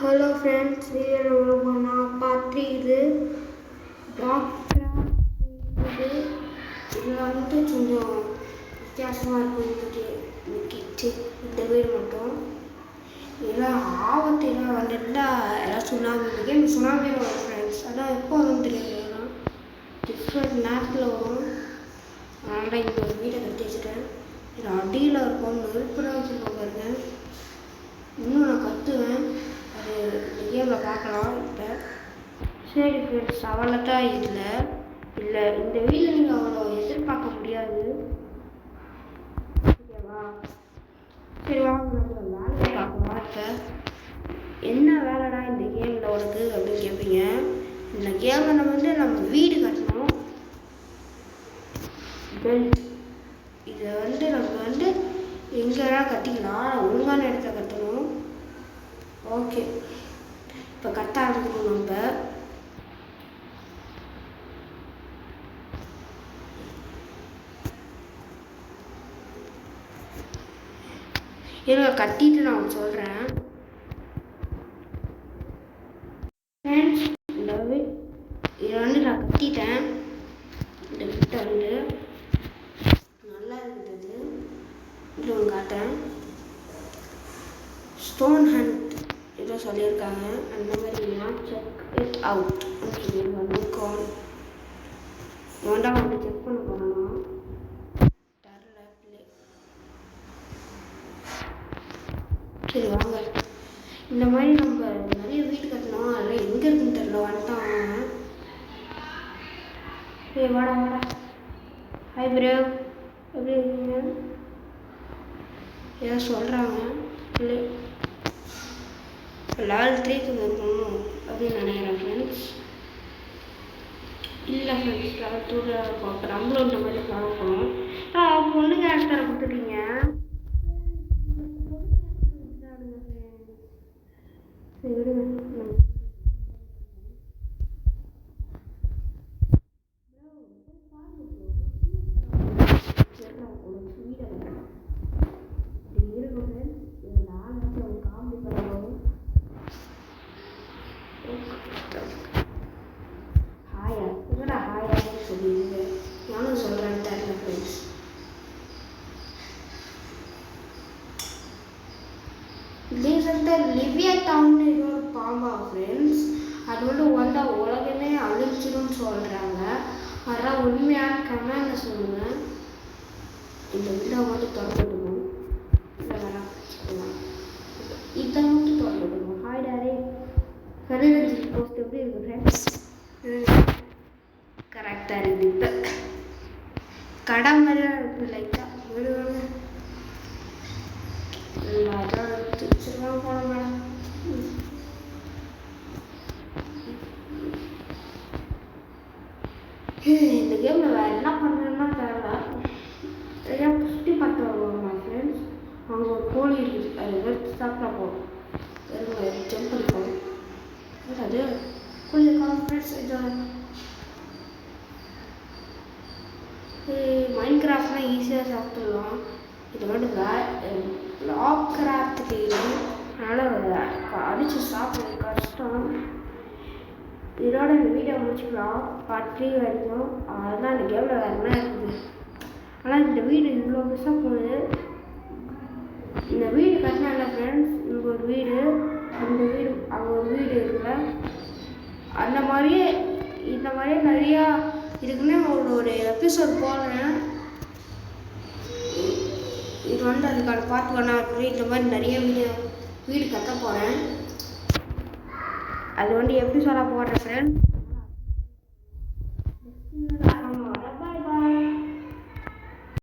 Hello friends, நான் பார்த்து இது டாக்டர் இதில் கொஞ்சம் வித்தியாசமாக இருக்கும். இந்த வீடு மட்டும் இதெல்லாம் ஆபத்துலாம் வந்துட்டா எல்லாம் சுனாமி இருக்குது. சுனாமி வரும் ஃப்ரெண்ட்ஸ். அதான் எப்போ வரும் தெரியாது, டிஃப்ரெண்ட் நேரத்தில் வரும். அதனால் இங்கே ஒரு வீடை கட்டி வச்சுட்டேன். இது அடியில் இருக்கும், நெருப்புலாம் வச்சுருக்கோம் பாருங்க. இன்னும் நான் கற்றுவேன், அது கேமில் பார்க்கலாம். இப்போ சரி ஃப்ரெண்ட்ஸ், அவ்வளோதான். இல்லை இந்த வீட்டில் நீங்கள் அவ்வளோ எதிர்பார்க்க முடியாது, ஓகேவா? சரி வாங்க நம்ம வேலையை பார்க்கலாம். இப்போ என்ன வேலைடா இந்த கேமில் உனக்கு அப்படின்னு கேட்பீங்க. இந்த கேமில் நம்ம வீடு கட்டணும். பெல்ட் இதை நம்ம எங்கேனா கட்டிக்கலாம், ஒழுங்கான இடத்த கட்டணும். ஓகே, இப்போ கட்ட ஆரம்பிக்கணும். நம்ம இருங்க, கட்டிட்டு நான் சொல்கிறேன். ஃப்ரெண்ட்ஸ், இதை நான் கட்டிட்டேன். இந்த வீட்டை நல்லா இருக்குது. இது காட்டுறேன். ஸ்டோன் ஹண்ட் ஏதோ சொல்லியிருக்காங்க. அந்த மாதிரி செக் இட் அவுட் கான் வேண்டாம், செக் பண்ண போகணும். சரி வாங்க, இந்த மாதிரி நம்ம நிறைய வீடு கட்டணும். அதெல்லாம் எங்கே இருக்குன்னு தெரியல. வந்துட்டான். சரி வாடா. ஹாய் ப்ரோ, எப்படி இருக்கீங்க? ஏதோ சொல்கிறாங்க. இல்லை லெவல் 3க்கு வரணும் அப்படின்னு நினைக்கிறேன் ஃப்ரெண்ட்ஸ். இல்லை ஃப்ரெண்ட்ஸ், லெவல் 2 இருக்கும். அப்போ நம்மளும் இந்த மாதிரி பார்க்கணும். பொண்ணு கேரக்டரை கொடுத்துட்டீங்க. சரி விடுங்க. நானும் சொல்கிறேன் தெரியல ஃப்ரெண்ட்ஸ். லிவியத்தான்னு ஒரு பாம்பா ஃப்ரெண்ட்ஸ். அது வந்தா உலகமே அழிச்சிடும்னு சொல்கிறாங்க. அதெல்லாம் உண்மையான கமெண்ட்ல சொல்லுங்கள். இந்த வீடை மட்டும் திறந்துடணும். இல்லை வேணாம், இதை மட்டும் திறந்துடணும். ஹாய் டாரே, கருவஞ்சி போஸ்ட் எப்படி இருக்கு ஃப்ரெண்ட்ஸ்? கரெக்டாக இருக்குது. இப்போ கடை மாதிரி தான் இருக்குது. லைட்டாக விடுவாங்க. போன மேடம், இந்த கேமில் வேறு என்ன பண்ணுறேன்னா தெரியல. நிறையா சுற்றி பார்த்து வருவாங்க ஃப்ரெண்ட்ஸ். அங்கே ஒரு கோழி இருக்குது, அது எடுத்து சாப்பிட போகும். ஜம்ப் பண்ணிப்போம். அது கோழி ஃப்ரெண்ட்ஸ். மைன்கிராஃப்ட்லாம் ஈஸியாக சாப்பிட்லாம். இது லாக் கிராஃப்ட் செய்யணும். அதனால் அடித்து சாப்பிட்றது கஷ்டம். இதோட இந்த வீடியோ முடிச்சுக்கலாம். பார்ட் 3 வரைக்கும். அதுதான் இந்த கேமில் வேறு என்ன இருக்குது. ஆனால் இந்த வீடு இவ்வளோ பெருசாக போகுது. இந்த வீடு கட்டினா இல்லை ஃப்ரெண்ட்ஸ். இங்கே ஒரு வீடு, அந்த வீடு, அங்கே ஒரு வீடு இருக்குல்ல, அந்த மாதிரியே இந்த மாதிரியே நிறையா இதுக்குன்னே ஒரு எபிசோட் போடுறேன். இது அதுக்கான பார்ட் 1 இருக்குது. இந்த மாதிரி நிறைய வீடு கட்ட போகிறேன். அது எப்படி சொல்ல போடுறேன் ஃப்ரெண்ட்.